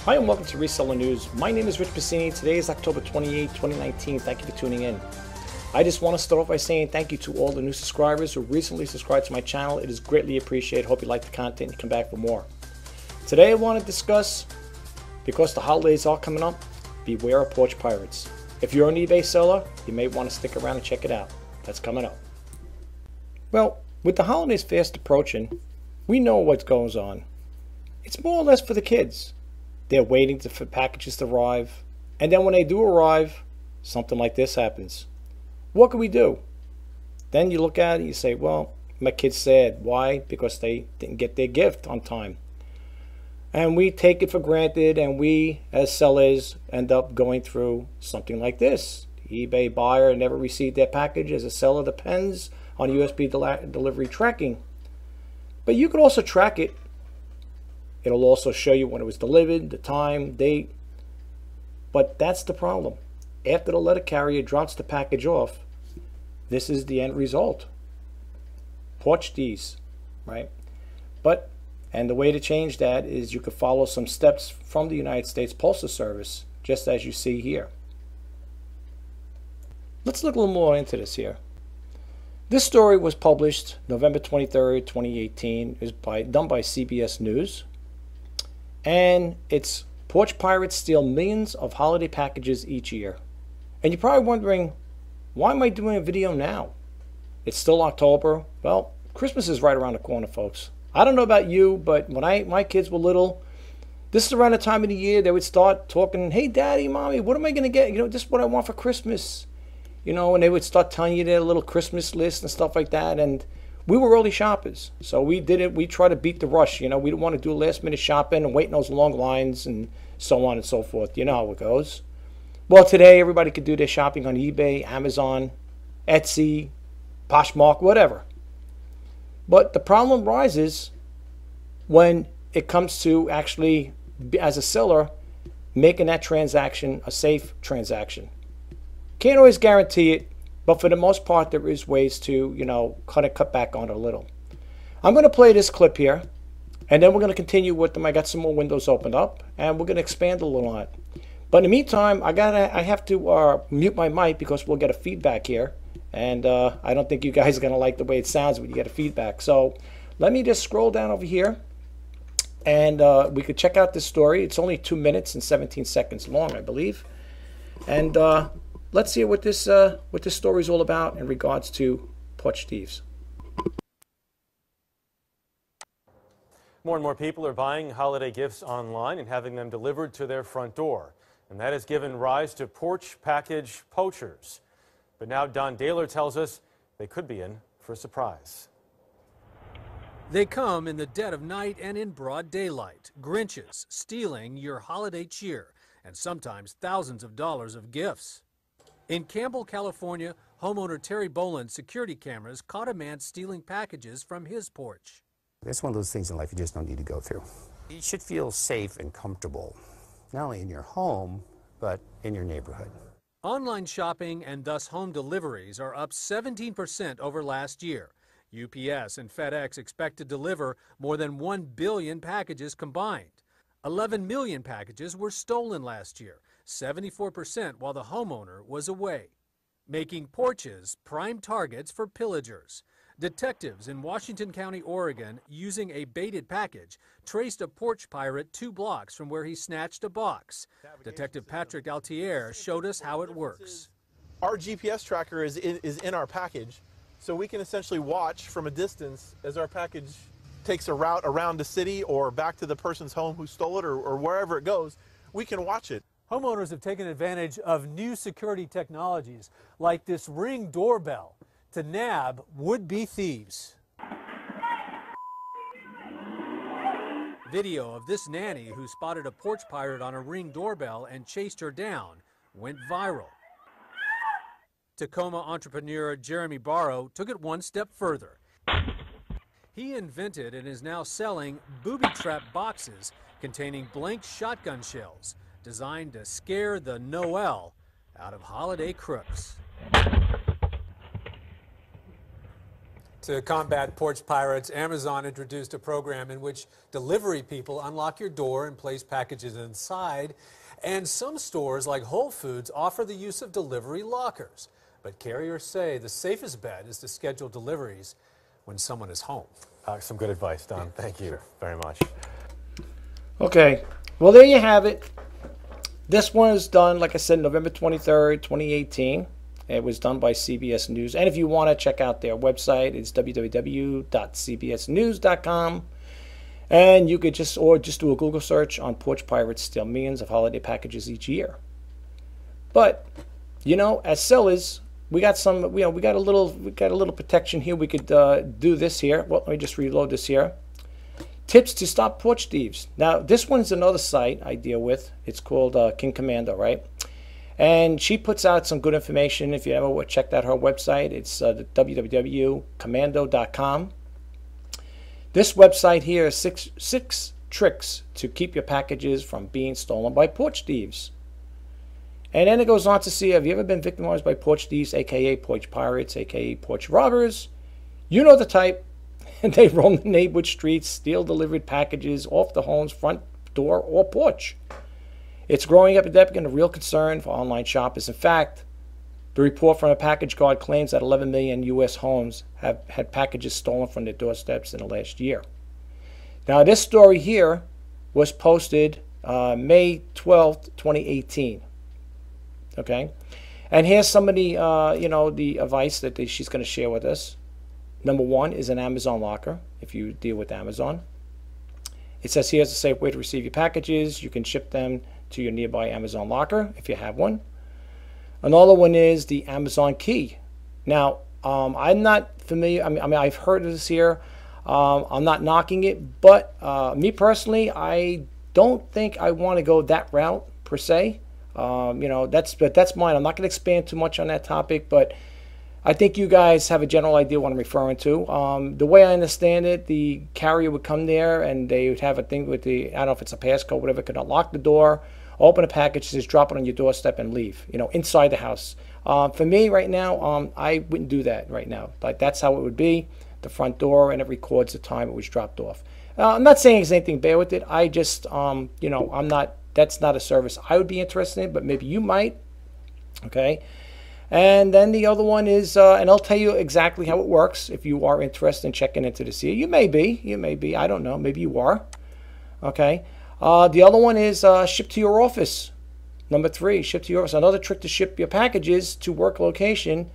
Hi and welcome to Reseller News. My name is Rich Pasini. Today is October 28, 2019. Thank you for tuning in. I just want to start off by saying thank you to all the new subscribers who recently subscribed to my channel. It is greatly appreciated. Hope you like the content and come back for more. Today I want to discuss, because the holidays are coming up, beware of porch pirates. If you're an eBay seller, you may want to stick around and check it out. That's coming up. Well, with the holidays fast approaching, we know what goes on. It's more or less for the kids. They're waiting for packages to arrive, and then when they do arrive, something like this happens. What can we do? Then you look at it and you say, well, my kid's sad. Why? Because they didn't get their gift on time. And we take it for granted, and we as sellers end up going through something like this. The eBay buyer never received their package. As a seller, depends on USB delivery tracking. But you could also track it. It'll also show you when it was delivered, the time, date. But that's the problem. After the letter carrier drops the package off, this is the end result. Porch thieves, right? And the way to change that is you could follow some steps from the United States Postal Service, just as you see here. Let's look a little more into this here. This story was published November 23rd, 2018. It was done by CBS News. And it's porch pirates steal millions of holiday packages each year. And you're probably wondering, why am I doing a video now? It's still October. Well, Christmas is right around the corner, folks. I don't know about you, but when my kids were little, this is around the time of the year they would start talking, hey, daddy, mommy, what am I going to get? This is what I want for Christmas. And they would start telling you their little Christmas list and stuff like that. And we were early shoppers, so we did it. We try to beat the rush. We didn't want to do last minute shopping and wait in those long lines and so on and so forth. You know how it goes. Well, today everybody could do their shopping on eBay, Amazon, Etsy, Poshmark, whatever. But the problem rises when it comes to actually, as a seller, making that transaction a safe transaction. Can't always guarantee it. But for the most part, there is ways to, cut back on it a little. I'm going to play this clip here, and then we're going to continue with them. I got some more windows opened up, and we're going to expand a little on it. But in the meantime, I have to mute my mic because we'll get a feedback here, and I don't think you guys are going to like the way it sounds when you get a feedback. So let me just scroll down over here, and we could check out this story. It's only 2 minutes and 17 seconds long, I believe, and let's see what this story is all about in regards to porch thieves. More and more people are buying holiday gifts online and having them delivered to their front door. And that has given rise to porch package poachers. But now Don Daler tells us they could be in for a surprise. They come in the dead of night and in broad daylight. Grinches stealing your holiday cheer and sometimes thousands of dollars of gifts. In Campbell, California, homeowner Terry Boland's security cameras caught a man stealing packages from his porch. It's one of those things in life you just don't need to go through. You should feel safe and comfortable, not only in your home, but in your neighborhood. Online shopping and thus home deliveries are up 17% over last year. UPS and FedEx expect to deliver more than 1 billion packages combined. 11 million packages were stolen last year, 74% while the homeowner was away, making porches prime targets for pillagers. Detectives in Washington County, Oregon, using a baited package, traced a porch pirate 2 blocks from where he snatched a box. Detective Patrick Altier showed us how it works. Our GPS tracker is in our package, so we can essentially watch from a distance as our package takes a route around the city or back to the person's home who stole it or wherever it goes. We can watch it. Homeowners have taken advantage of new security technologies like this Ring doorbell to nab would-be thieves. Video of this nanny who spotted a porch pirate on a Ring doorbell and chased her down went viral. Tacoma entrepreneur Jeremy Barrow took it one step further. He invented and is now selling booby trap boxes containing blank shotgun shells designed to scare the Noel out of holiday crooks. To combat porch pirates, Amazon introduced a program in which delivery people unlock your door and place packages inside. And some stores, like Whole Foods, offer the use of delivery lockers. But carriers say the safest bet is to schedule deliveries when someone is home. Some good advice, Don. Thank you very much. Okay, well, there you have it. This one is done, like I said, November 23rd, 2018. It was done by CBS News. And if you want to check out their website, it's www.cbsnews.com. And you could just do a Google search on porch pirates steal millions of holiday packages each year. But, you know, as sellers, we got some, we got a little protection here. We could do this here. Well, let me just reload this here. Tips to stop porch thieves. Now, this one's another site I deal with. It's called King Commando, right? And she puts out some good information. If you ever checked out her website, it's www.commando.com. This website here is six tricks to keep your packages from being stolen by porch thieves. And then it goes on to see, have you ever been victimized by porch thieves, aka porch pirates, aka porch robbers? You know the type. And they roam the neighborhood streets, steal delivered packages off the home's front door or porch. It's a growing epidemic and a real concern for online shoppers. In fact, the report from a package guard claims that 11 million U.S. homes have had packages stolen from their doorsteps in the last year. Now, this story here was posted May 12th, 2018. Okay? And here's some of the, the advice that she's going to share with us. Number one is an Amazon locker, if you deal with Amazon. It says here's a safe way to receive your packages. You can ship them to your nearby Amazon locker if you have one. Another one is the Amazon key. Now, I'm not familiar. I mean, I've heard of this here. I'm not knocking it, but me personally, I don't think I want to go that route per se. That's mine. I'm not going to expand too much on that topic, but I think you guys have a general idea what I'm referring to. The way I understand it, the carrier would come there and they would have a thing with the, I don't know if it's a passcode, whatever, could unlock the door, open a package, just drop it on your doorstep and leave, inside the house. For me right now, I wouldn't do that right now. Like, that's how it would be, the front door, and it records the time it was dropped off. I'm not saying there's anything bad with it. I just, that's not a service I would be interested in, but maybe you might, okay? And then the other one is, and I'll tell you exactly how it works if you are interested in checking into this here. You may be, I don't know, maybe you are, okay? The other one is ship to your office. Number 3, ship to your office. Another trick to ship your packages to work location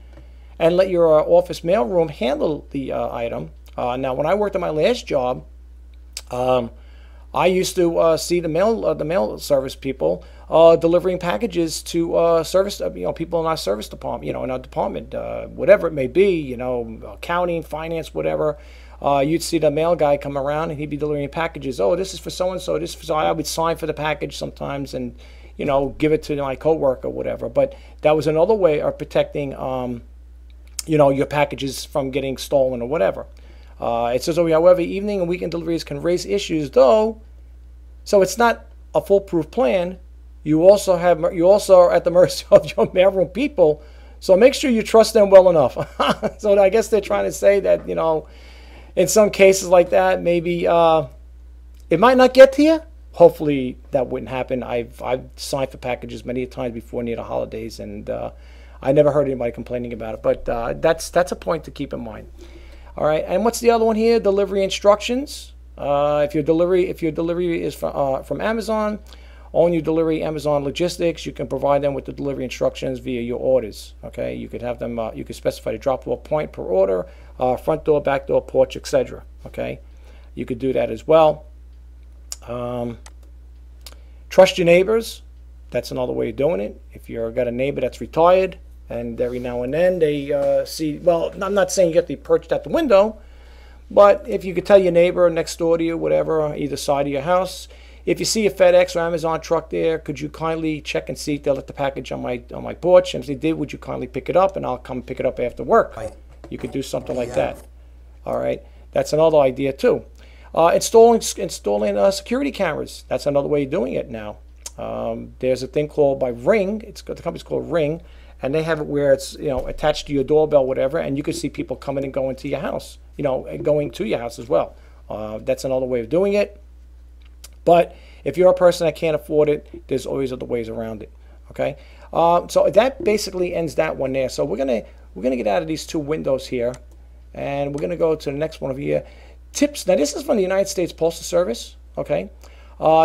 and let your office mailroom handle the item. Now, when I worked at my last job, I used to see the mail service people delivering packages to service, people in our service department, in our department, whatever it may be, accounting, finance, whatever. You'd see the mail guy come around and he'd be delivering packages. Oh, this is for so and so. This is for so. I would sign for the package sometimes and give it to my coworker or whatever. But that was another way of protecting your packages from getting stolen or whatever. It says, however, evening and weekend deliveries can raise issues, though. So it's not a foolproof plan. You also are at the mercy of your mailroom people. So make sure you trust them well enough. So I guess they're trying to say that in some cases like that, maybe it might not get to you. Hopefully that wouldn't happen. I've signed for packages many times before near the holidays, and I never heard anybody complaining about it. But that's a point to keep in mind. All right, and what's the other one here? Delivery instructions. If your delivery is from Amazon, own your delivery Amazon Logistics, you can provide them with the delivery instructions via your orders. Okay, you could have them. You could specify the drop-off point per order, front door, back door, porch, etc. Okay, you could do that as well. Trust your neighbors. That's another way of doing it. If you've got a neighbor that's retired, and every now and then they see, well, I'm not saying you have to be perched at the window, but if you could tell your neighbor next door to you, whatever, on either side of your house, if you see a FedEx or Amazon truck there, could you kindly check and see if they'll let the package on my porch? And if they did, would you kindly pick it up, and I'll come pick it up after work? You could do something like that. All right, that's another idea too. Installing security cameras. That's another way of doing it now. There's a thing called by Ring. The company's called Ring, and they have it where it's, you know, attached to your doorbell, whatever, and you can see people coming and going to your house, you know, and going to your house as well. That's another way of doing it. But if you're a person that can't afford it, there's always other ways around it. Okay, so that basically ends that one there. So we're gonna get out of these two windows here, and we're gonna go to the next one over here. Tips. Now this is from the United States Postal Service. Okay,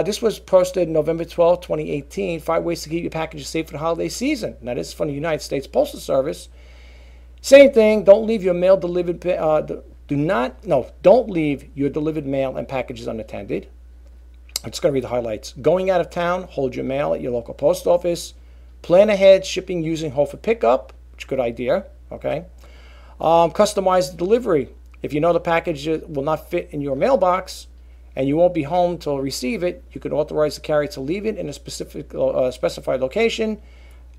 this was posted November 12, 2018. 5 ways to keep your packages safe for the holiday season. Now this is from the United States Postal Service. Same thing. Don't leave your mail delivered. Don't leave your delivered mail and packages unattended. I'm just going to read the highlights. Going out of town, hold your mail at your local post office. Plan ahead shipping using Hofer Pickup, which is a good idea. Okay. Customize the delivery. If you know the package will not fit in your mailbox and you won't be home to receive it, you can authorize the carrier to leave it in a specific specified location.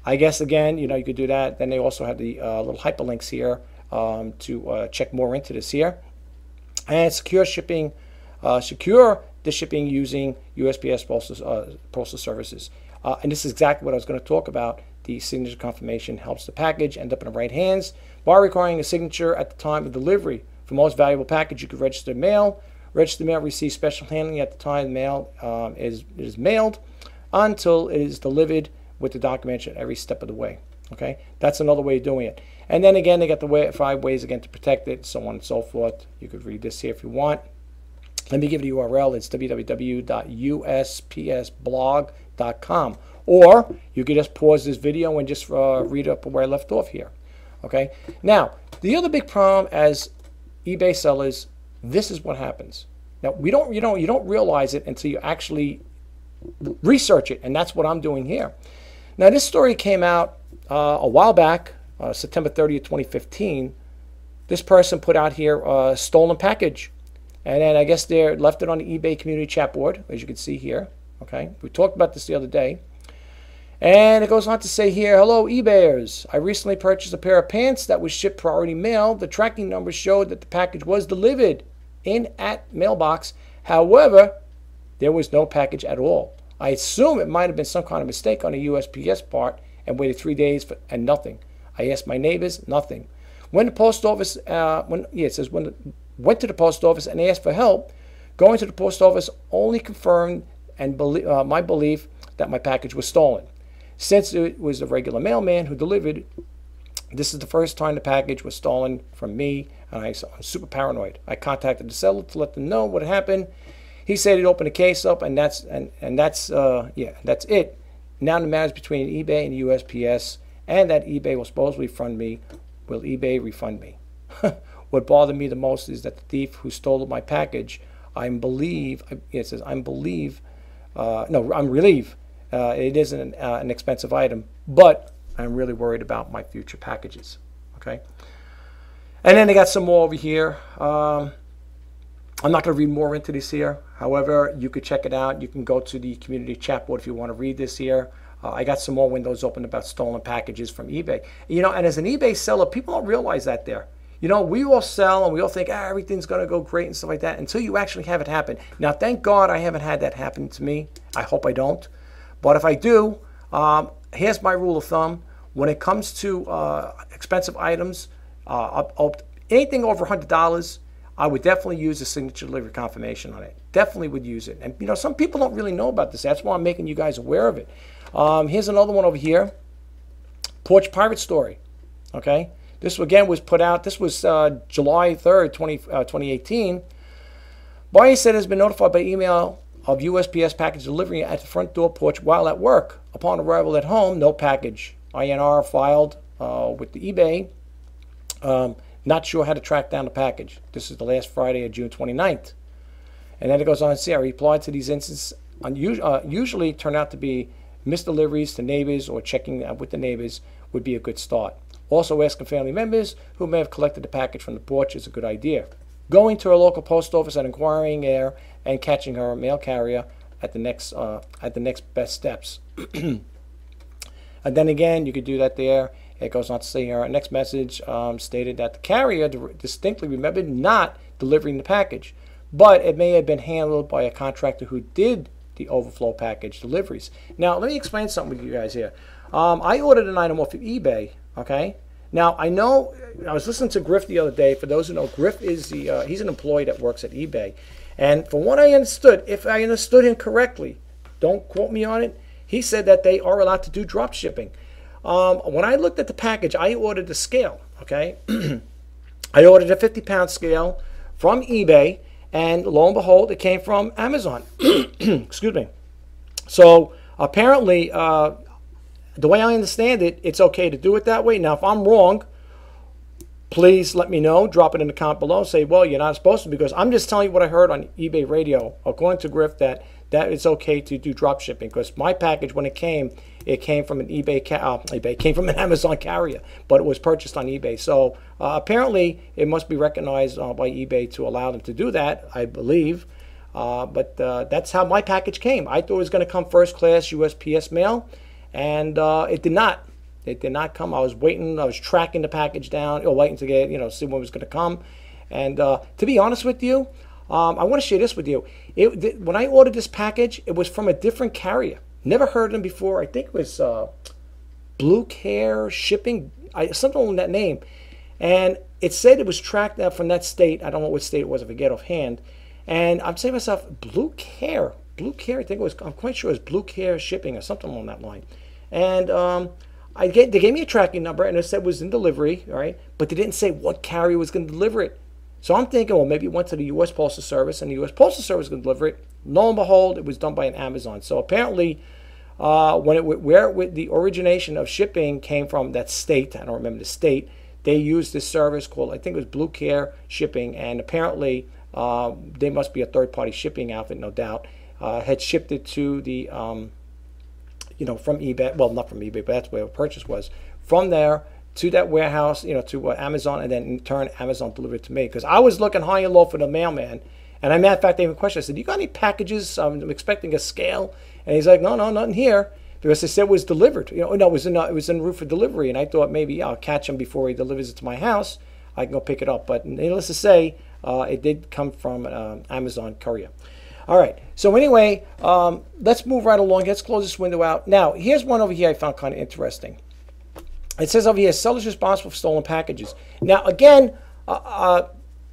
I guess, again, you know, you could do that. Then they also have the little hyperlinks here to check more into this here. And secure shipping, secure the shipping using USPS postal services. And this is exactly what I was going to talk about. The signature confirmation helps the package end up in the right hands by requiring a signature at the time of delivery. For most valuable package, you could register mail. Registered mail receives special handling at the time the mail is mailed until it is delivered with the documentation every step of the way. Okay, that's another way of doing it. And then again, they got the 5 ways again to protect it, so on and so forth. You could read this here if you want. Let me give you the URL. It's www.uspsblog.com. Or you could just pause this video and just read up where I left off here. Okay. Now, the other big problem as eBay sellers, this is what happens. Now, you don't realize it until you actually research it, and that's what I'm doing here. Now, this story came out a while back, September 30th, 2015. This person put out here a stolen package. And then I guess they left it on the eBay community chat board, as you can see here. Okay, we talked about this the other day. And it goes on to say here, hello eBayers. I recently purchased a pair of pants that was shipped priority mail. The tracking number showed that the package was delivered in at mailbox. However, there was no package at all. I assume it might have been some kind of mistake on the USPS part and waited 3 days and nothing. I asked my neighbors, nothing. When the post office, went to the post office and asked for help. Going to the post office only confirmed and my belief that my package was stolen. Since it was a regular mailman who delivered, this is the first time the package was stolen from me, and I'm super paranoid. I contacted the seller to let them know what happened. He said he'd open the case up, and that's it. Now the matter is between eBay and the USPS, and that eBay will supposedly refund me. Will eBay refund me? What bothered me the most is that the thief who stole my package, I'm relieved. It isn't an expensive item, but I'm really worried about my future packages. Okay. And then they got some more over here. I'm not going to read more into this here. However, you could check it out. You can go to the community chat board if you want to read this here. I got some more windows open about stolen packages from eBay. You know, and as an eBay seller, people don't realize that there. You know, we all sell and we all think, everything's going to go great and stuff like that until you actually have it happen. Now, thank God I haven't had that happen to me. I hope I don't. But if I do, here's my rule of thumb. When it comes to expensive items, anything over $100, I would definitely use a signature delivery confirmation on it. Definitely would use it. And, you know, some people don't really know about this. That's why I'm making you guys aware of it. Here's another one over here. Porch Pirate Story. Okay. This, again, was put out. This was July 3rd, 2018. Buyer said has been notified by email of USPS package delivery at the front door porch while at work. Upon arrival at home, no package. INR filed with the eBay. Not sure how to track down the package. This is the last Friday of June 29th. And then it goes on to say, I replied to these instances usually turn out to be missed deliveries to neighbors or checking with the neighbors would be a good start. Also, asking family members who may have collected the package from the porch is a good idea. Going to a local post office and inquiring there and catching her mail carrier at the next best steps. And then again, you could do that there. It goes on to say here, our next message stated that the carrier distinctly remembered not delivering the package, but it may have been handled by a contractor who did the overflow package deliveries. Now, let me explain something with you guys here. I ordered an item off of eBay, okay? Now, I know, I was listening to Griff the other day. For those who know, Griff is he's an employee that works at eBay. And from what I understood, if I understood him correctly, don't quote me on it, he said that they are allowed to do drop shipping. When I looked at the package, I ordered the scale, okay? I ordered a 50-pound scale from eBay, and lo and behold, it came from Amazon. Excuse me. So apparently, the way I understand it, it's okay to do it that way. Now, if I'm wrong, please let me know. Drop it in the comment below. Say, well, you're not supposed to, because I'm just telling you what I heard on eBay radio, according to Griff, that it's okay to do drop shipping. Because my package, when it came from an came from an Amazon carrier, but it was purchased on eBay. So apparently, it must be recognized by eBay to allow them to do that, I believe. But that's how my package came. I thought it was going to come first class USPS mail. And it did not. It did not come. I was waiting. I was tracking the package down, or waiting to get, see when it was going to come. And to be honest with you, I want to share this with you. When I ordered this package, it was from a different carrier. Never heard of them before. I think it was Blue Care Shipping, something on that name. And it said it was tracked out from that state. I don't know what state it was. I forget offhand. And I'm saying to myself, Blue Care, I think it was. I'm quite sure it was Blue Care Shipping or something along that line. And they gave me a tracking number, and it said it was in delivery, all right? But they didn't say what carrier was going to deliver it. So I'm thinking, well, maybe it went to the U.S. Postal Service, and the U.S. Postal Service was going to deliver it. Lo and behold, it was done by an Amazon. So apparently, where the origination of shipping came from, that state, I don't remember the state, they used this service called, I think it was Blue Care Shipping, and apparently they must be a third-party shipping outfit, no doubt, had shipped it to the from eBay, well, not from eBay, but that's where the purchase was. From there to that warehouse, to Amazon, and then in turn, Amazon delivered it to me. Because I was looking high and low for the mailman. And I, matter of fact, I even questioned, I said, you got any packages? I'm expecting a scale. And he's like, no, nothing here. Because they said it was delivered. No, it was en route for delivery. And I thought maybe I'll catch him before he delivers it to my house. I can go pick it up. But needless to say, it did come from Amazon courier. All right, so anyway, let's move right along. Let's close this window out. Now, here's one over here I found kind of interesting. It says over here, sellers responsible for stolen packages. Now, again,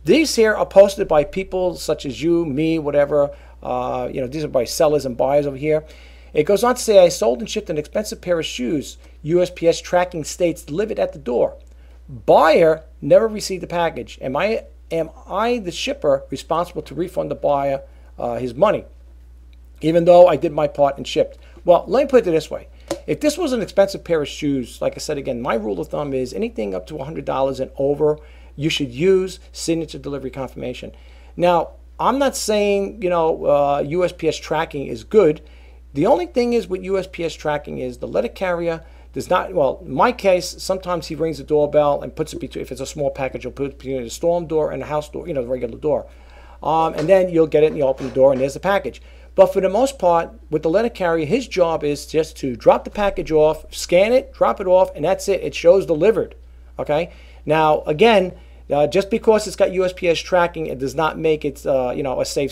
these here are posted by people such as you, me, whatever. These are by sellers and buyers over here. It goes on to say, I sold and shipped an expensive pair of shoes. USPS tracking states delivered at the door. Buyer never received the package. Am I, the shipper, responsible to refund the buyer his money, even though I did my part and shipped? Well, let me put it this way. If this was an expensive pair of shoes, like I said again, my rule of thumb is anything up to $100 and over, you should use signature delivery confirmation. Now, I'm not saying, USPS tracking is good. The only thing is with USPS tracking is the letter carrier does not, well, in my case, sometimes he rings the doorbell and puts it between, if it's a small package, he'll put it between the storm door and the house door, the regular door. And then you'll get it and you open the door and there's the package. But for the most part, with the letter carrier, his job is just to drop the package off, scan it, drop it off, and that's it. It shows delivered. Okay. Now, again, just because it's got USPS tracking, it does not make it, a safe,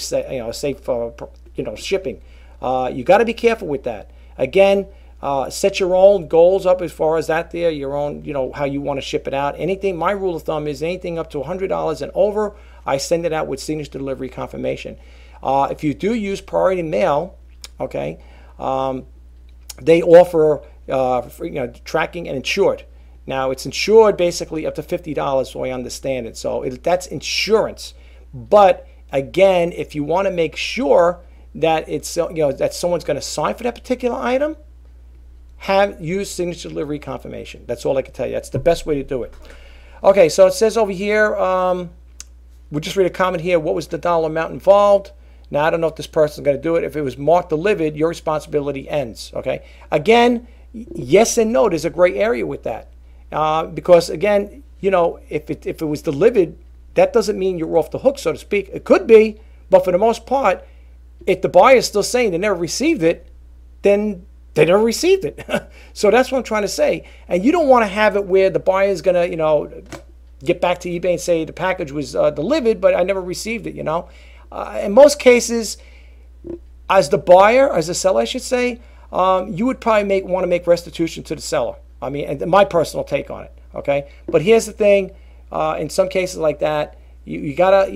shipping. You got to be careful with that. Again, set your own goals up as far as that there, your own, how you want to ship it out. Anything, my rule of thumb is anything up to $100 and over, I send it out with signature delivery confirmation. If you do use priority mail, okay, they offer tracking and insured. Now it's insured basically up to $50, so I understand it. So that's insurance. But again, if you want to make sure that it's that someone's going to sign for that particular item, use signature delivery confirmation. That's all I can tell you. That's the best way to do it. Okay, so it says over here, we'll just read a comment here. What was the dollar amount involved? Now, I don't know if this person's going to do it. If it was marked delivered, your responsibility ends. Okay. Again, yes and no. There's a gray area with that. Because, again, if it was delivered, that doesn't mean you're off the hook, so to speak. It could be, but for the most part, if the buyer is still saying they never received it, then they never received it. So that's what I'm trying to say. And you don't want to have it where the buyer is going to, get back to eBay and say the package was delivered, but I never received it, In most cases, as the buyer, as the seller, I should say, you would probably want to make restitution to the seller. I mean, and my personal take on it. Okay, but here's the thing: in some cases like that, you gotta,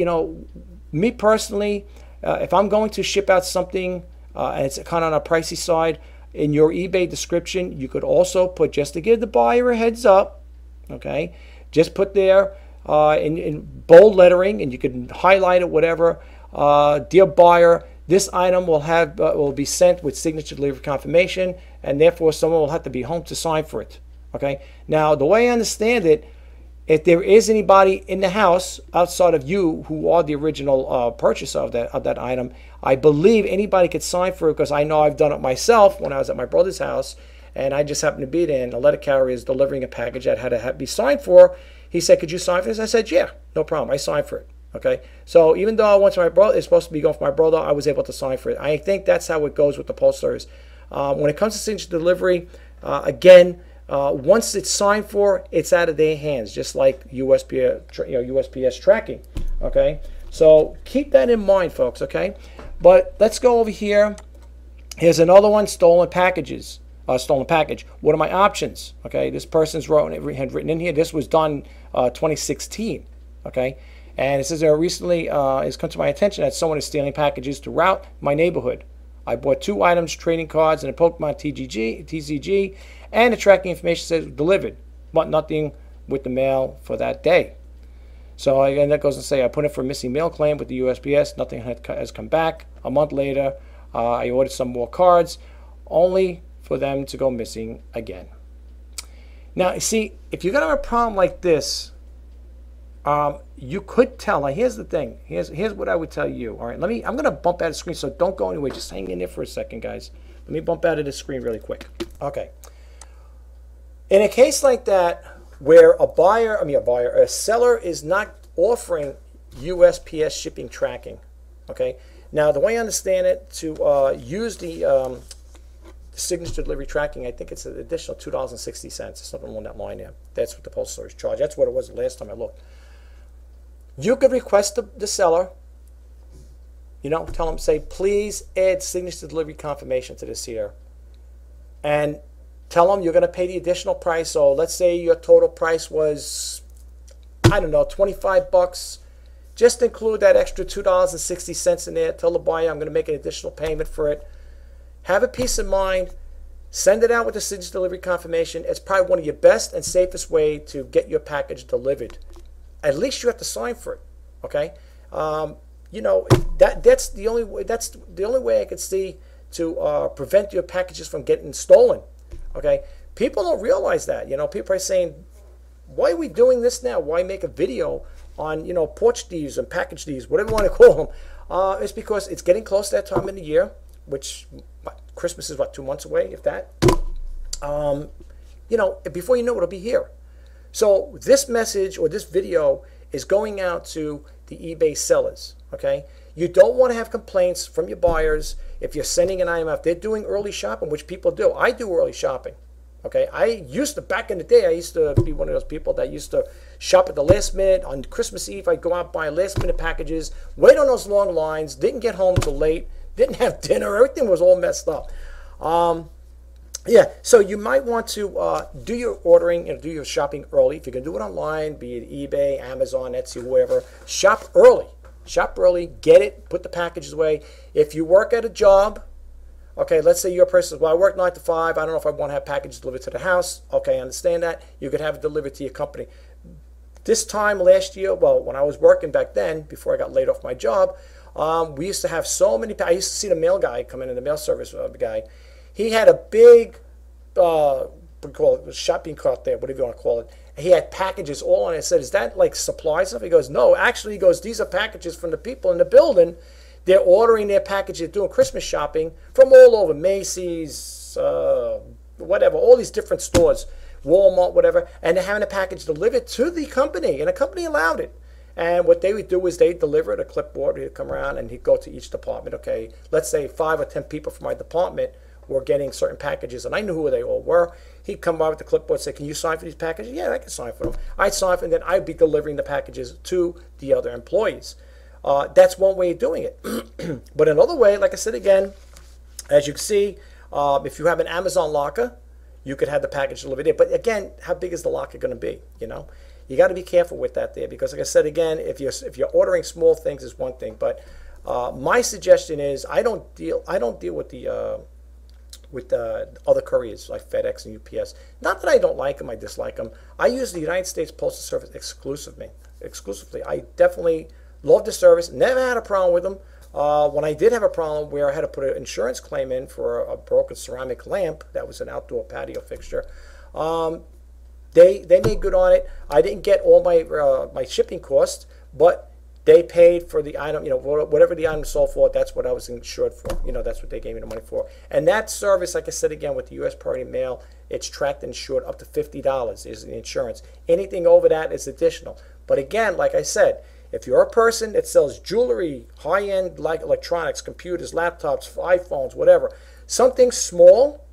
me personally, if I'm going to ship out something and it's kind of on a pricey side, in your eBay description, you could also put, just to give the buyer a heads up, okay, just put there in bold lettering, and you can highlight it, whatever. Dear buyer, this item will be sent with signature delivery confirmation, and therefore someone will have to be home to sign for it. Okay. Now, the way I understand it, if there is anybody in the house outside of you who are the original purchaser of that item, I believe anybody could sign for it, because I know I've done it myself when I was at my brother's house, and I just happened to be there, and the letter carrier is delivering a package that had to be signed for. He said, "Could you sign for this?" I said, "Yeah, no problem. I signed for it." Okay, so even though I went to my brother, it's supposed to be going for my brother, I was able to sign for it. I think that's how it goes with the Postal Service. When it comes to signature delivery, again, once it's signed for, it's out of their hands, just like USPS tracking. Okay, so keep that in mind, folks. Okay, but let's go over here. Here's another one: stolen packages. Stolen package. What are my options? Okay, this person's had written in here. This was done 2016. Okay, and it says recently it's come to my attention that someone is stealing packages throughout my neighborhood. I bought 2 items, trading cards, and a Pokemon TCG, and the tracking information says delivered, but nothing with the mail for that day. So again, that goes to say I put in for a missing mail claim with the USPS. Nothing has come back. A month later, I ordered some more cards, only for them to go missing again. Now, see, if you're gonna have a problem like this, you could tell. Now, here's the thing. Here's what I would tell you. All right, I'm gonna bump out of the screen, so don't go anywhere. Just hang in there for a second, guys. Let me bump out of the screen really quick. Okay. In a case like that, where a seller is not offering USPS shipping tracking. Okay. Now, the way I understand it, to use the signature delivery tracking, I think it's an additional $2.60, something along that line there. That's what the Postal Service charge. That's what it was the last time I looked. You could request the seller, tell them, say, please add signature delivery confirmation to this here. And tell them you're going to pay the additional price. So let's say your total price was, I don't know, $25. Just include that extra $2.60 in there. Tell the buyer I'm going to make an additional payment for it. Have a peace of mind. Send it out with the signature delivery confirmation. It's probably one of your best and safest way to get your package delivered. At least you have to sign for it. Okay, that's the only way I could see to prevent your packages from getting stolen. Okay, people don't realize that. People are saying, "Why are we doing this now? Why make a video on porch thieves and package thieves, whatever you want to call them?" It's because it's getting close to that time in the year, which Christmas is 2 months away, if that. Before you know it, it'll be here. So this message or this video is going out to the eBay sellers. Okay, you don't want to have complaints from your buyers if you're sending an item out. They're doing early shopping, which people do. I do early shopping. Okay, back in the day, I used to be one of those people that used to shop at the last minute. On Christmas Eve, I'd go out, buy last minute packages, wait on those long lines, didn't get home till late, didn't have dinner, everything was all messed up. Yeah, so you might want to do your ordering and do your shopping early. If you can do it online, be it eBay, Amazon, Etsy, wherever, shop early. Shop early, get it, put the packages away. If you work at a job, okay, let's say you're a person, well, I work 9 to 5. I don't know if I want to have packages delivered to the house. Okay, I understand that. You could have it delivered to your company. This time last year, well, when I was working back then, before I got laid off my job, we used to have so many. I used to see the mail guy come in the mail service guy. He had a big, what do you call it, shopping cart there, whatever you want to call it. He had packages all on it. I said, "Is that like supply stuff?" He goes, "No, actually," he goes, "these are packages from the people in the building. They're ordering their packages, doing Christmas shopping from all over, Macy's, whatever, all these different stores, Walmart, whatever, and they're having a package delivered to the company, and the company allowed it." And what they would do is they'd deliver it, a clipboard. He'd come around and he'd go to each department. Okay, let's say 5 or 10 people from my department were getting certain packages, and I knew who they all were. He'd come by with the clipboard and say, "Can you sign for these packages?" "Yeah, I can sign for them." I'd sign for them, and then I'd be delivering the packages to the other employees. That's one way of doing it. But another way, like I said again, as you can see, If you have an Amazon locker, you could have the package delivered there. But again, how big is the locker going to be? You know, you got to be careful with that there, because like I said again, if you're ordering small things is one thing, but my suggestion is I don't deal with the other couriers like FedEx and UPS. Not that I don't like them, I dislike them. I use the United States Postal Service exclusively. I definitely love the service. Never had a problem with them. When I did have a problem where I had to put an insurance claim in for a broken ceramic lamp that was an outdoor patio fixture, they made good on it. I didn't get all my shipping costs, but they paid for the item, you know, whatever the item sold for, that's what I was insured for. You know, that's what they gave me the money for. And that service, like I said again, with the U.S. Priority Mail, it's tracked and insured up to $50 is the insurance. Anything over that is additional. But again, like I said, if you're a person that sells jewelry, high-end like electronics, computers, laptops, iPhones, whatever, something small,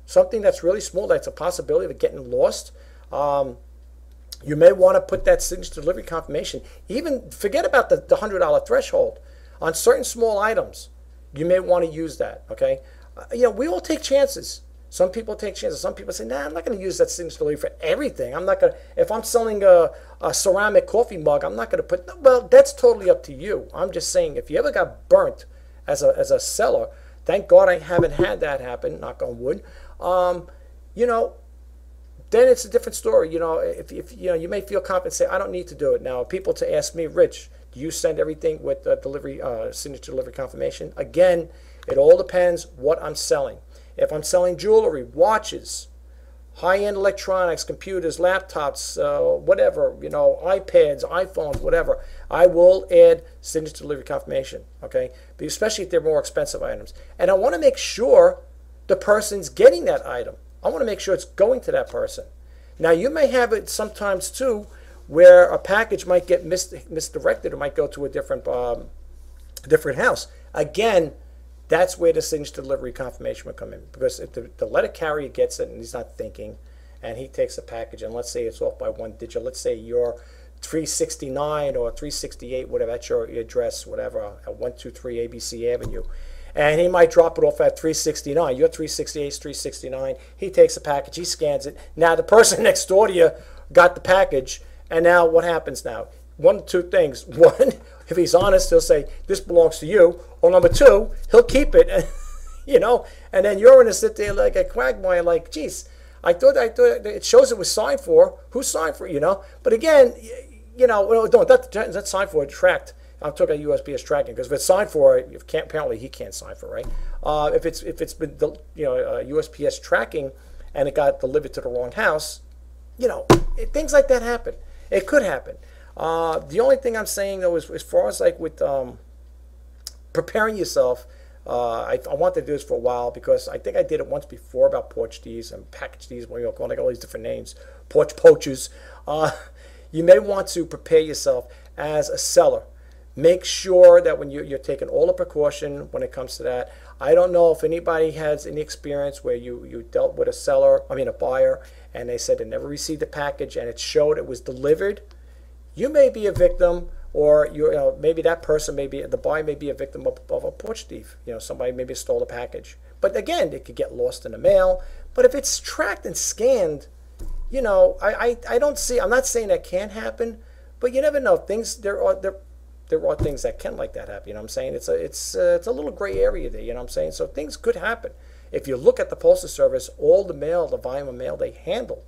something that's really small, that's a possibility of it getting lost, you may want to put that signature delivery confirmation. Even forget about the $100 threshold. On certain small items, you may want to use that, okay? You know, we all take chances. Some people take chances. Some people say, nah, I'm not going to use that signature delivery for everything. I'm not going to, if I'm selling a ceramic coffee mug, I'm not going to put, well, that's totally up to you. I'm just saying, if you ever got burnt as a seller, thank God I haven't had that happen, knock on wood, you know, then it's a different story. You know, if you know, you may feel confident and say, I don't need to do it. Now, people to ask me, Rich, do you send everything with delivery, signature delivery confirmation? Again, it all depends what I'm selling. If I'm selling jewelry, watches, high-end electronics, computers, laptops, whatever, you know, iPads, iPhones, whatever, I will add signature delivery confirmation, okay? But especially if they're more expensive items. And I want to make sure the person's getting that item. I want to make sure it's going to that person. Now, you may have it sometimes, too, where a package might get misdirected or might go to a different house. Again, that's where the signature delivery confirmation would come in. Because if the letter carrier gets it and he's not thinking, and he takes a package, and let's say it's off by one digit, let's say you're 369 or 368, whatever, that's your address, whatever, at 123 ABC Avenue. And he might drop it off at 369. You're 368, 369. He takes the package, he scans it. Now the person next door to you got the package, and now what happens now? One of two things. One, if he's honest, he'll say, this belongs to you. Or number two, he'll keep it, and, you know, and then you're going to sit there like a quagmire, like, geez, I thought it shows it was signed for. Who signed for it, you know? But again, you know, no, that's signed for, it's tracked. I'm talking about USPS tracking, because if it's signed for, apparently he can't sign for, right? If it's been, you know, USPS tracking and it got delivered to the wrong house, you know, things like that happen. It could happen. The only thing I'm saying though is, as far as like with preparing yourself, I wanted to do this for a while, because I think I did it once before about porch thieves and package thieves. Well, you know, like all these different names, porch poachers. You may want to prepare yourself as a seller. Make sure that when you're taking all the precaution when it comes to that. I don't know if anybody has any experience where you dealt with a buyer, and they said they never received a package and it showed it was delivered. You may be a victim, or maybe that person the buyer may be a victim of a porch thief. You know, somebody maybe stole a package. But again, it could get lost in the mail. But if it's tracked and scanned, you know, I don't see. I'm not saying that can't happen, but you never know. There are things that can like that happen. You know what I'm saying? It's a little gray area there. You know what I'm saying? So things could happen. If you look at the Postal Service, all the mail, the volume of mail they handle,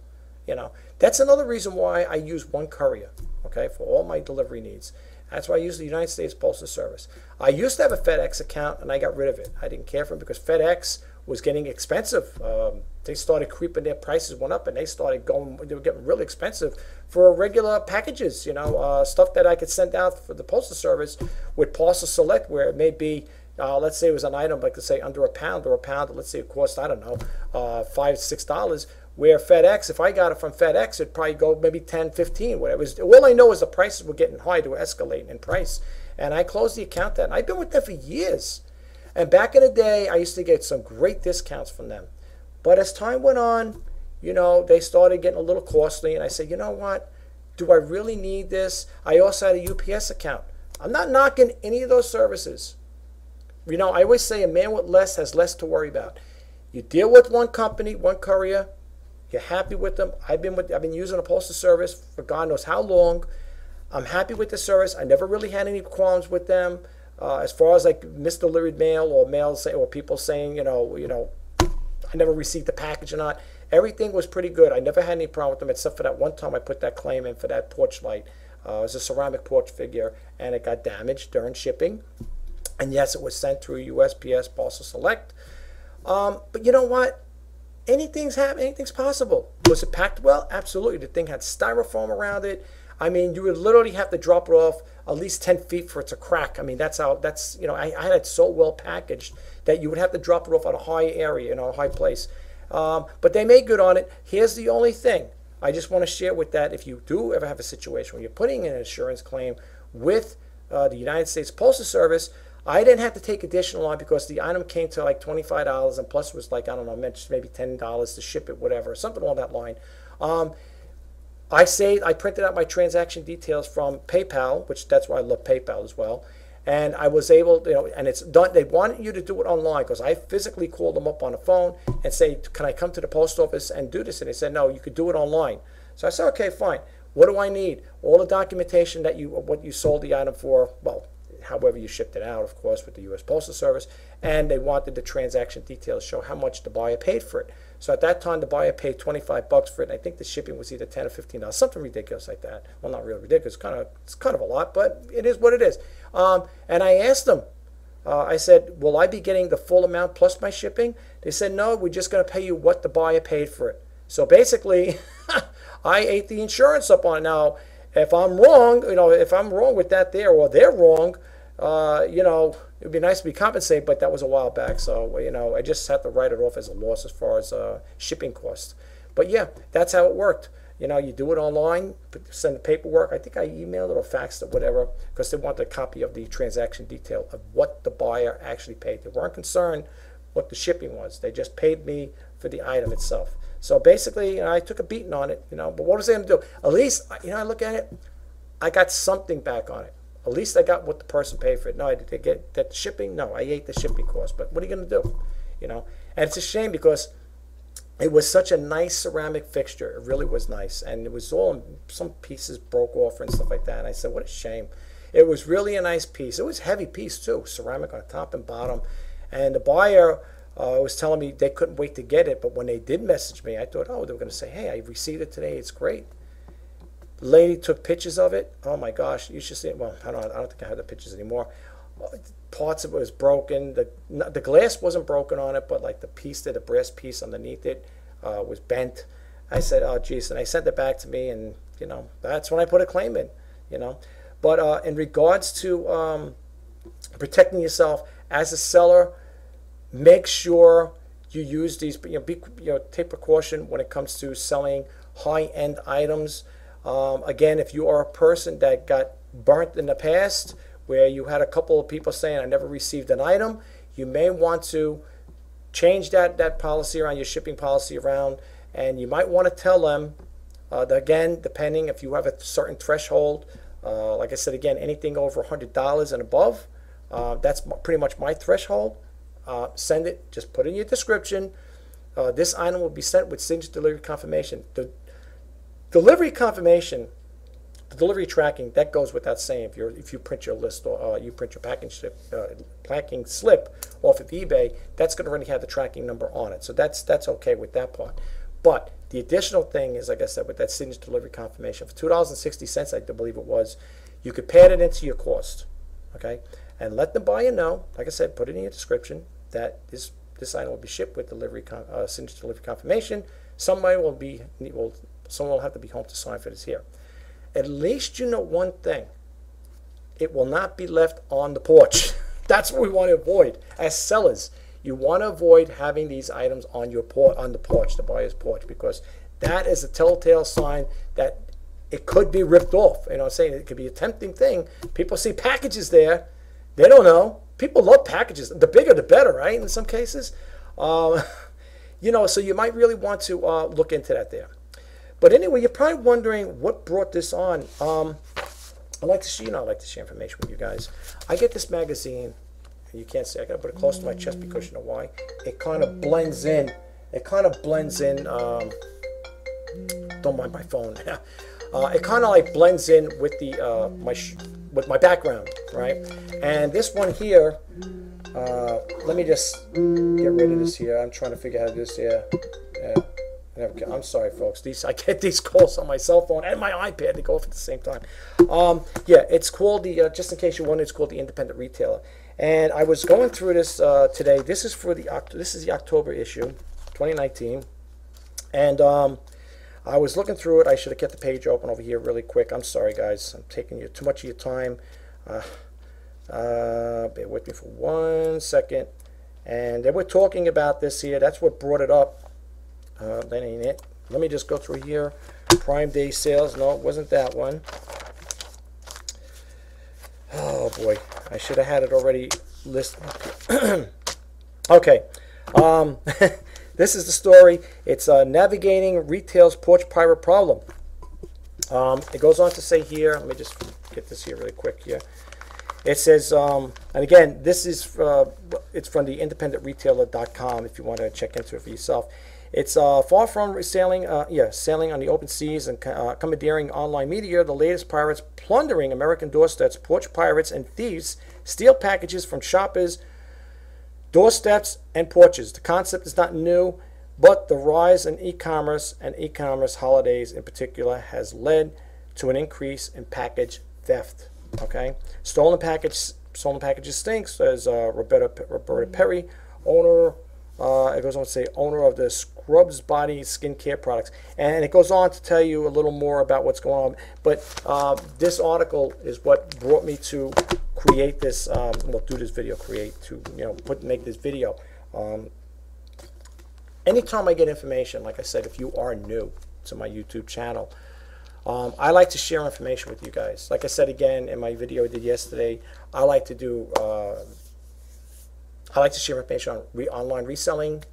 you know, that's another reason why I use one courier, okay, for all my delivery needs. That's why I use the United States Postal Service. I used to have a FedEx account, and I got rid of it. I didn't care for it because FedEx was getting expensive. They started creeping, their prices went up, and they were getting really expensive for regular packages, you know, stuff that I could send out for the Postal Service with Parcel Select, where it may be, let's say it was an item, like let's say under a pound, let's say it cost, I don't know, $5, $6, where FedEx, if I got it from FedEx, it'd probably go maybe 10, 15, whatever. All I know is the prices were getting high, they were escalating in price. And I closed the account then. I've been with them for years. And back in the day, I used to get some great discounts from them. But as time went on, you know, they started getting a little costly. And I said, you know what? Do I really need this? I also had a UPS account. I'm not knocking any of those services. You know, I always say a man with less has less to worry about. You deal with one company, one courier. You're happy with them. I've been using a postal service for God knows how long. I'm happy with the service. I never really had any problems with them. As far as like misdelivered mail or or people saying, I never received the package or not. Everything was pretty good. I never had any problem with them except for that one time I put that claim in for that porch light. It was a ceramic porch figure and it got damaged during shipping. And yes, it was sent through USPS Parcel Select. But you know what? Anything's happening. Anything's possible. Was it packed well? Absolutely. The thing had styrofoam around it. I mean, you would literally have to drop it off at least 10 feet for it to crack. I mean, I had it so well packaged that you would have to drop it off at a high area, a high place. But they made good on it. Here's the only thing. I just want to share with that. If you do ever have a situation where you're putting in an insurance claim with the United States Postal Service, I didn't have to take additional on because the item came to like $25 and plus was like, I don't know, maybe $10 to ship it, whatever, something along that line. I printed out my transaction details from PayPal, which that's why I love PayPal as well. And I was able, and it's done. They wanted you to do it online because I physically called them up on the phone and say, can I come to the post office and do this? And they said, no, you could do it online. So I said, okay, fine. What do I need? All the documentation that what you sold the item for, well, however you shipped it out, of course, with the U.S. Postal Service. And they wanted the transaction details to show how much the buyer paid for it. So at that time, the buyer paid $25 for it. And I think the shipping was either $10 or $15, something ridiculous like that. Well, not really ridiculous. It's kind of a lot, but it is what it is. And I asked them, I said, will I be getting the full amount plus my shipping? They said, no, we're just going to pay you what the buyer paid for it. So basically, I ate the insurance up on it. Now, if I'm wrong, if I'm wrong with that there or they're wrong, it'd be nice to be compensated, but that was a while back. So, I just had to write it off as a loss as far as shipping costs. But yeah, that's how it worked. You do it online, send the paperwork. I think I emailed it or faxed it, whatever, because they wanted a copy of the transaction detail of what the buyer actually paid. They weren't concerned what the shipping was. They just paid me for the item itself. So basically, I took a beating on it, but what was I going to do? At least, I look at it, I got something back on it. At least I got what the person paid for it. No, did they get that shipping? No, I ate the shipping cost. But what are you going to do? And it's a shame because it was such a nice ceramic fixture. It really was nice. And it was some pieces broke off and stuff like that. And I said, what a shame. It was really a nice piece. It was a heavy piece too, ceramic on top and bottom. And the buyer was telling me they couldn't wait to get it. But when they did message me, I thought, they were going to say, hey, I received it today. It's great. The lady took pictures of it. Oh my gosh, you should see it. Well, I don't think I have the pictures anymore. Parts of it was broken. The glass wasn't broken on it, but like the brass piece underneath it was bent. I said, oh geez, and I sent it back to me, and that's when I put a claim in. But in regards to protecting yourself as a seller, make sure you use these. Take precaution when it comes to selling high-end items. Again, if you are a person that got burnt in the past, where you had a couple of people saying, I never received an item, you may want to change that policy around, your shipping policy around, and you might want to tell them, again, depending if you have a certain threshold, like I said, again, anything over $100 and above, that's pretty much my threshold. Send it, just put in your description. This item will be sent with signature delivery confirmation. The delivery confirmation, the delivery tracking, that goes without saying. If you print your list or you print your packing slip off of eBay, that's going to already have the tracking number on it. So that's okay with that part. But the additional thing is, like I said, with that signature delivery confirmation, for $2.60, I believe it was, you could pad it into your cost, okay? And let the buyer know, like I said, put it in your description, that this item will be shipped with signature delivery confirmation. Someone will have to be home to sign for this here. At least you know one thing. It will not be left on the porch. That's what we want to avoid. As sellers, you want to avoid having these items on the porch, the buyer's porch, because that is a telltale sign that it could be ripped off. I'm saying it could be a tempting thing. People see packages there. They don't know. People love packages. The bigger, the better, right? In some cases. So you might really want to look into that there. But anyway, you're probably wondering what brought this on. I like to share information with you guys. I get this magazine, You can't see. I gotta put it close to my chest because you know why? It kind of blends in. It kind of blends in. Don't mind my phone. It kind of like blends in with the with my background, right? And this one here. Let me just get rid of this here. I'm trying to figure out how to do this here. Yeah. I'm sorry, folks. I get these calls on my cell phone and my iPad. They go off at the same time. Yeah, it's called the, just in case you wonder, it's called the Independent Retailer. And I was going through this today. This is for the October issue, 2019. And I was looking through it. I should have kept the page open over here really quick. I'm sorry, guys. I'm taking you too much of your time. Bear with me for 1 second. And they were talking about this here. That's what brought it up. That ain't it. Let me just go through here. Prime Day sales. No, it wasn't that one. Oh boy, I should have had it already listed. Okay. This is the story. It's navigating retail's porch pirate problem. It goes on to say here. Let me just get this here really quick here. It says, and again, this is it's from the independentretailer.com if you want to check into it for yourself. It's far from sailing on the open seas and commandeering online media. The latest pirates plundering American doorsteps. Porch pirates and thieves steal packages from shoppers' doorsteps and porches. The concept is not new, but the rise in e-commerce and e-commerce holidays in particular has led to an increase in package theft. Okay, stolen packages stink, says Roberta Perry, owner. It goes on to say owner of the Scrubs Body Skincare products, and it goes on to tell you a little more about what's going on. But this article is what brought me to create this. Do this video, make this video. Anytime I get information, like I said, if you are new to my YouTube channel. I like to share information with you guys. Like I said again in my video I did yesterday, I like to share information on online reselling.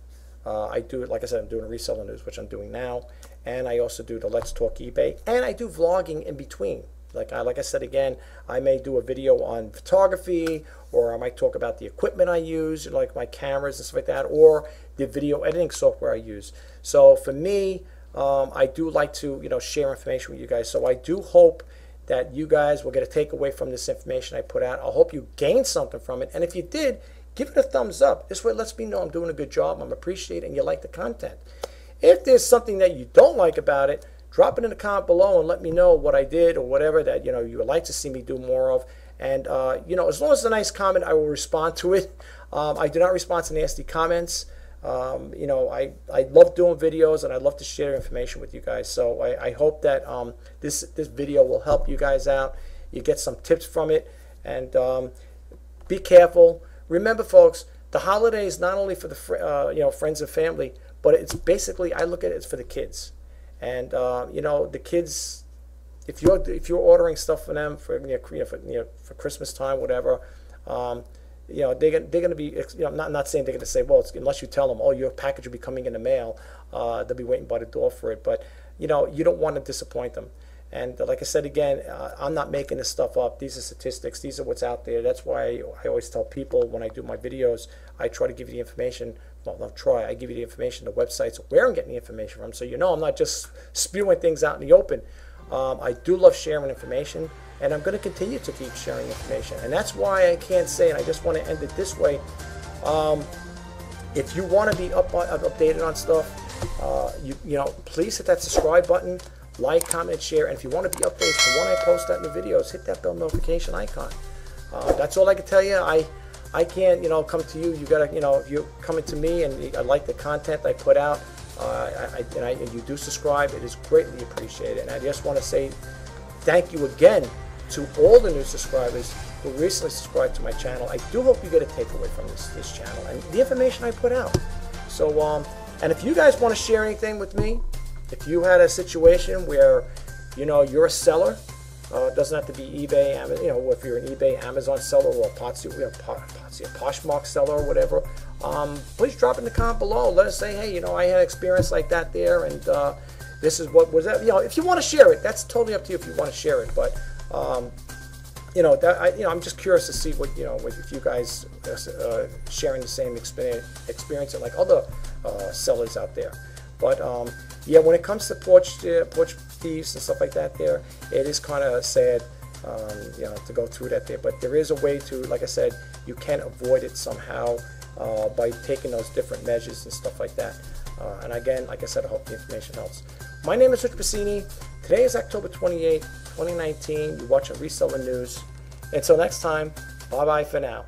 I do it, like I said, I'm doing reseller news, which I'm doing now, and I also do the Let's Talk eBay, and I do vlogging in between. Like I said again, I may do a video on photography, or I might talk about the equipment I use, like my cameras and stuff like that, or the video editing software I use. So for me, I do like to, share information with you guys. So I do hope that you guys will get a takeaway from this information I put out. I hope you gained something from it. And if you did, give it a thumbs up. This way it lets me know I'm doing a good job, I'm appreciated, and you like the content. If there's something that you don't like about it, drop it in the comment below and let me know what I did or whatever that, you would like to see me do more of. And, as long as it's a nice comment, I will respond to it. I do not respond to nasty comments. I love doing videos and I love to share information with you guys. So I hope that this video will help you guys out. You get some tips from it, and be careful. Remember, folks, the holiday is not only for the friends and family, but it's basically, I look at it, it's for the kids. And the kids, if you're ordering stuff for them for Christmas time, whatever. They're going to be, not saying they're going to say, well, unless you tell them, oh, your package will be coming in the mail, they'll be waiting by the door for it. But, you don't want to disappoint them. And like I said again, I'm not making this stuff up. These are statistics. These are what's out there. That's why I always tell people when I do my videos, I try to give you the information. Well, not try. I give you the information, the websites, where I'm getting the information from. So I'm not just spewing things out in the open. I do love sharing information, and I'm going to continue to keep sharing information. And that's why I can't say, and I just want to end it this way. If you want to be updated on stuff, please hit that subscribe button, like, comment, share, and if you want to be updated for when I post out new videos, hit that bell notification icon. That's all I can tell you. I can't, come to you. You gotta, if you're coming to me and I like the content I put out, and you do subscribe, it is greatly appreciated. And I just want to say thank you again to all the new subscribers who recently subscribed to my channel. I do hope you get a takeaway from this channel and the information I put out. So, and if you guys want to share anything with me, if you had a situation where, you're a seller, it doesn't have to be eBay, if you're an eBay, Amazon seller, or a Poshmark seller or whatever, please drop in the comment below. Let us say, hey, I had experience like that there, and this is what was that. If you want to share it, that's totally up to you if you want to share it. But you know, I'm just curious to see what, you know, if you guys sharing the same experience like other sellers out there. But yeah, when it comes to porch thieves and stuff like that, there, it is kind of sad, you know, to go through that there. But there is a way to, like I said, you can avoid it somehow by taking those different measures and stuff like that. And again, like I said, I hope the information helps. My name is Rich Pasini. Today is October 28, 2019. You're watching Reseller News. Until next time, bye-bye for now.